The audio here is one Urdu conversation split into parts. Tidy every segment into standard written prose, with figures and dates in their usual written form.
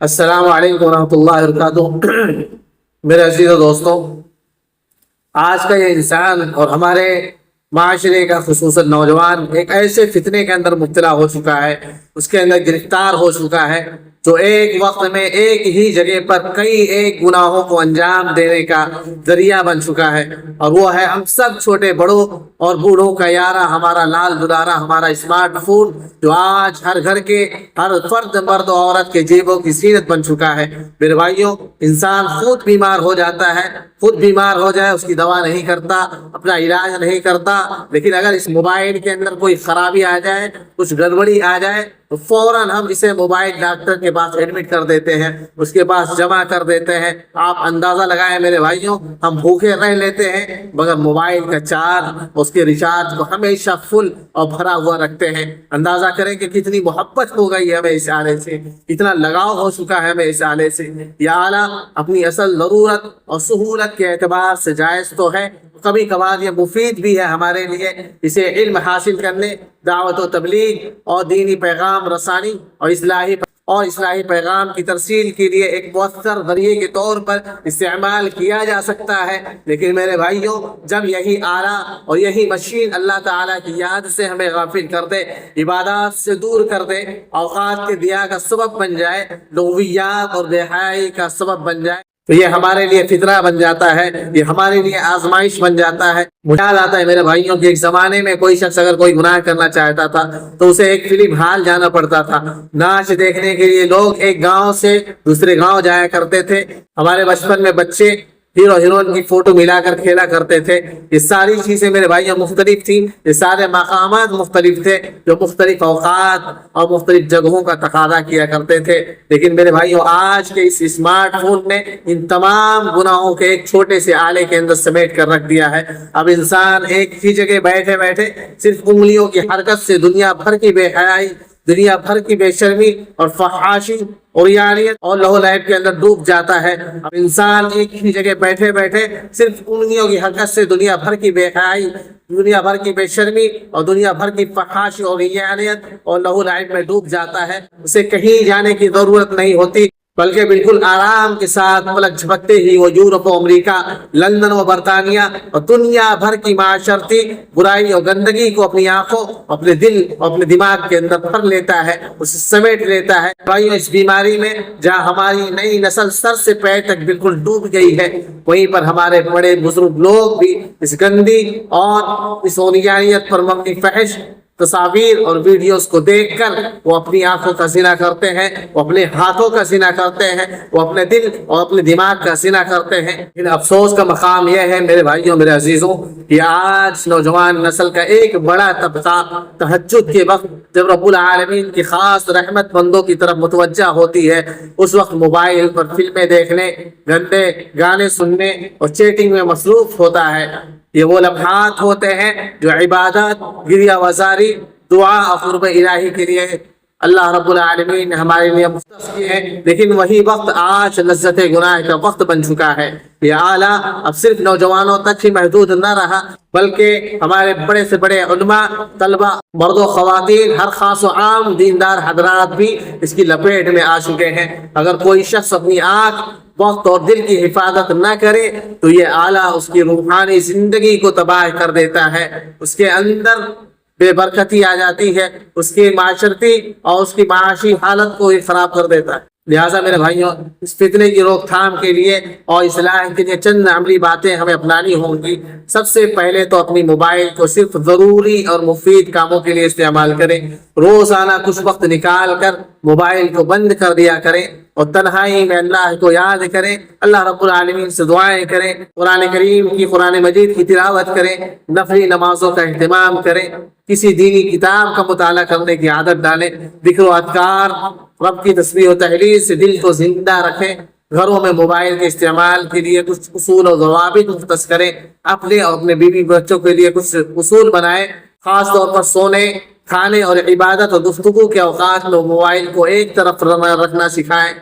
السلام علیکم ورحمۃ اللہ وبرکاتہ۔ میرے عزیز و دوستوں، آج کا یہ انسان اور ہمارے معاشرے کا خصوصاً نوجوان ایک ایسے فتنے کے اندر مبتلا ہو چکا ہے، اس کے اندر گرفتار ہو چکا ہے، جو ایک وقت میں ایک ہی جگہ پر کئی ایک گناہوں کو انجام دینے کا ذریعہ بن چکا ہے، اور وہ ہے ہم سب چھوٹے بڑوں اور بوڑھوں کا یارہ، ہمارا لال دلارا، ہمارا اسمارٹ فون، جو آج ہر گھر کے ہر فرد مرد و عورت کے جیبوں کی زینت بن چکا ہے۔ میرے بھائیوں، انسان خود بیمار ہو جاتا ہے، خود بیمار ہو جائے اس کی دوا نہیں کرتا، اپنا علاج نہیں کرتا، لیکن اگر اس موبائل کے اندر کوئی خرابی آ جائے، کچھ گڑبڑی آ جائے تو فوراً ہم اسے موبائل ڈاکٹر کے پاس ایڈمٹ کر دیتے ہیں، اس کے پاس جمع کر دیتے ہیں۔ آپ اندازہ لگائیں میرے بھائیوں، ہم بھوکے رہ لیتے ہیں مگر موبائل کا چارج، اس کے ریچارج کو ہمیشہ فل اور بھرا ہوا رکھتے ہیں۔ اندازہ کریں کہ کتنی محبت ہو گئی ہے ہمیں اس آلے سے، کتنا لگاؤ ہو چکا ہے ہمیں اس آلے سے۔ یہ آلہ اپنی اصل ضرورت اور سہولت کے اعتبار سے جائز تو ہے، کبھی کبھار یہ مفید بھی ہے ہمارے لیے۔ اسے علم حاصل کرنے، دعوت و تبلیغ اور دینی پیغام رسانی اور اصلاحی پیغام کی ترسیل کے لیے ایک مؤثر ذریعے کے طور پر استعمال کیا جا سکتا ہے، لیکن میرے بھائیوں، جب یہی آلہ اور یہی مشین اللہ تعالیٰ کی یاد سے ہمیں غافل کر دے، عبادات سے دور کر دے، اوقات کے ضیاع کا سبب بن جائے، لغویات اور بے حیائی کا سبب بن جائے، تو یہ ہمارے لیے فتنہ بن جاتا ہے، یہ ہمارے لیے آزمائش بن جاتا ہے۔ مجھے یاد آتا ہے میرے بھائیوں کہ ایک زمانے میں کوئی شخص اگر کوئی گناہ کرنا چاہتا تھا تو اسے ایک فلم ہال جانا پڑتا تھا، ناچ دیکھنے کے لیے لوگ ایک گاؤں سے دوسرے گاؤں جایا کرتے تھے۔ ہمارے بچپن میں بچے ہیرو ہیروئن کی فوٹو ملا کر کھیلا کرتے تھے۔ یہ ساری چیزیں میرے بھائیوں مختلف تھیں، یہ سارے مقامات مختلف تھے جو مختلف اوقات اور مختلف جگہوں کا تقاضا کیا کرتے تھے، لیکن میرے بھائیوں آج کے اس اسمارٹ فون نے ان تمام گناہوں کے ایک چھوٹے سے آلے کے اندر سمیٹ کر رکھ دیا ہے۔ اب انسان ایک ہی جگہ بیٹھے بیٹھے صرف انگلیوں کی حرکت سے دنیا بھر کی بے حیائی، دنیا بھر کی بے شرمی اور فحاشی اور یانیت اور لہو لعب کے اندر ڈوب جاتا ہے۔ اب انسان ایک ہی جگہ بیٹھے بیٹھے صرف انگلیوں کی حرکت سے دنیا بھر کی بے حیائی، دنیا بھر کی بے شرمی اور دنیا بھر کی فحاشی اور یانیت اور لہو لعب میں ڈوب جاتا ہے۔ اسے کہیں جانے کی ضرورت نہیں ہوتی، بلکہ بالکل آرام کے ساتھ پلک جھپکتے ہی وہ یورپ و امریکہ، لندن و برطانیہ اور دنیا بھر کی معاشرتی برائی اور گندگی کو اپنی آنکھوں، اپنے دل اور اپنے دماغ کے اندر بھر لیتا ہے، اسے سمیٹ لیتا ہے۔ بھائیوں، اس بیماری میں جہاں ہماری نئی نسل سر سے پیر تک بالکل ڈوب گئی ہے، وہیں پر ہمارے بڑے بزرگ لوگ بھی اس گندی اور اس اونیانیت پر مبنی فحش تصاویر اور ویڈیوز کو دیکھ کر وہ اپنی آنکھوں کا زنا کرتے ہیں، وہ اپنے ہاتھوں کا زنا کرتے ہیں، وہ اپنے دل اور اپنے دماغ کا زنا کرتے ہیں۔ لیکن افسوس کا مقام یہ ہے میرے بھائیوں، میرے عزیزوں، کہ آج نوجوان نسل کا ایک بڑا طبقہ تہجد کے وقت جب رب العالمین کی خاص رحمت بندوں کی طرف متوجہ ہوتی ہے، اس وقت موبائل پر فلمیں دیکھنے، گندے گانے سننے اور چیٹنگ میں مصروف ہوتا ہے۔ یہ وہ لمحات ہوتے ہیں جو عبادت، گریہ وزاری، دعا اور قرب الہی کے لیے اللہ رب العالمین نے ہمارے لیے مختص کیے ہیں، لیکن وہی وقت آج لذت گناہ کا وقت بن چکا ہے۔ یہ آلہ اب صرف نوجوانوں تک ہی محدود نہ رہا، بلکہ ہمارے بڑے سے بڑے علماء، طلبہ، مرد و خواتین، ہر خاص و عام دیندار حضرات بھی اس کی لپیٹ میں آ چکے ہیں۔ اگر کوئی شخص اپنی آنکھ، وقت اور دل کی حفاظت نہ کرے تو یہ آلہ اس کی روحانی زندگی کو تباہ کر دیتا ہے، اس کے اندر بے برکتی آ جاتی ہے، اس کی معاشرتی اور اس کی معاشی حالت کو خراب کر دیتا ہے۔ لہٰذا میرے بھائیوں، اس فتنے کی روک تھام کے لیے اور اصلاح کے لیے چند عملی باتیں ہمیں اپنانی ہوں گی۔ سب سے پہلے تو اپنی موبائل کو صرف ضروری اور مفید کاموں کے لیے استعمال کریں۔ روزانہ کچھ وقت نکال کر موبائل کو بند کر دیا کریں اور تنہائی میں اللہ کو یاد کریں، اللہ رب العالمین سے دعائیں کریں، قرآن کریم کی، قرآن مجید کی تلاوت کریں، نفلی نمازوں کا اہتمام کریں، کسی دینی کتاب کا مطالعہ کرنے کی عادت ڈالیں، ذکر و اذکار، رب کی تسبیح و تحلیل سے دل کو زندہ رکھیں۔ گھروں میں موبائل کے استعمال کے لیے کچھ اصول اور ضوابط مختص کریں، اپنے اور اپنے بیوی بچوں کے لیے کچھ اصول بنائیں، خاص طور پر سونے، کھانے اور عبادت اور گفتگو کے اوقات میں موبائل کو ایک طرف رکھنا سکھائیں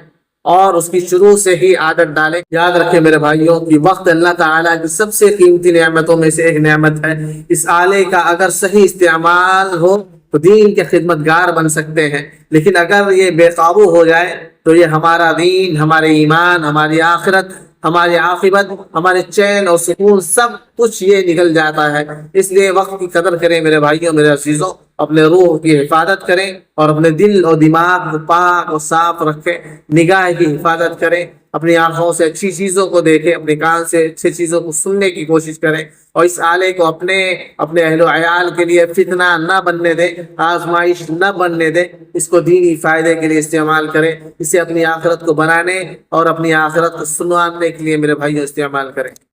اور اس کی شروع سے ہی عادت ڈالیں۔ یاد رکھیں میرے بھائیوں کہ وقت اللہ تعالیٰ کی سب سے قیمتی نعمتوں میں سے ایک نعمت ہے۔ اس آلے کا اگر صحیح استعمال ہو تو دین کے خدمتگار بن سکتے ہیں، لیکن اگر یہ بے قابو ہو جائے تو یہ ہمارا دین، ہمارے ایمان، ہماری آخرت، ہماری عاقبت، ہمارے چین اور سکون سب کچھ یہ نکل جاتا ہے۔ اس لیے وقت کی قدر کریں میرے بھائیوں، میرے عزیزوں، اپنے روح کی حفاظت کریں اور اپنے دل اور دماغ کو پاک اور صاف رکھیں، نگاہ کی حفاظت کریں، اپنی آنکھوں سے اچھی چیزوں کو دیکھیں، اپنے کان سے اچھی چیزوں کو سننے کی کوشش کریں، اور اس آلے کو اپنے اہل و عیال کے لیے فتنہ نہ بننے دیں، آزمائش نہ بننے دیں، اس کو دینی فائدے کے لیے استعمال کریں، اسے اپنی آخرت کو بنانے اور اپنی آخرت کو سنوانے کے لیے میرے بھائیوں استعمال کریں۔